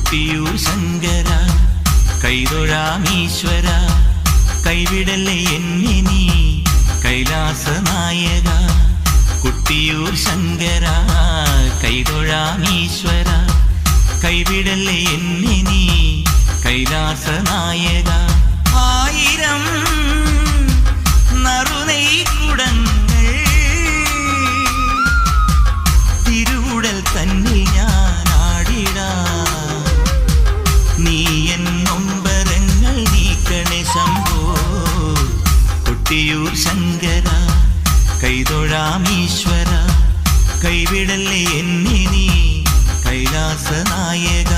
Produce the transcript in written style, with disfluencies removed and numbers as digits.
കൊട്ടിയൂർ ശങ്കര കൈതൊഴാമീശ്വര കൈവിടല്ലേ എന്നെ നീ കൈലാസ നായക കൊട്ടിയൂർ ശങ്കര കൈതൊഴാമീശ്വര കൈവിടല്ലേ എന്നെ നീ കൈലാസ നായക ആയിരം നറുനെയ്ക്കുടങ്ങൾ തിരുവുടൽ തന്നിൽ ഞാൻ ആടിടാം നീ എൻ നൊമ്പരങ്ങൾ നീക്കണേ ശംഭോ കൊട്ടിയൂർ ശങ്കര കൈതൊഴാമീശ്വര കൈവിടല്ലേ എന്നെ നീ കൈലാസ നായക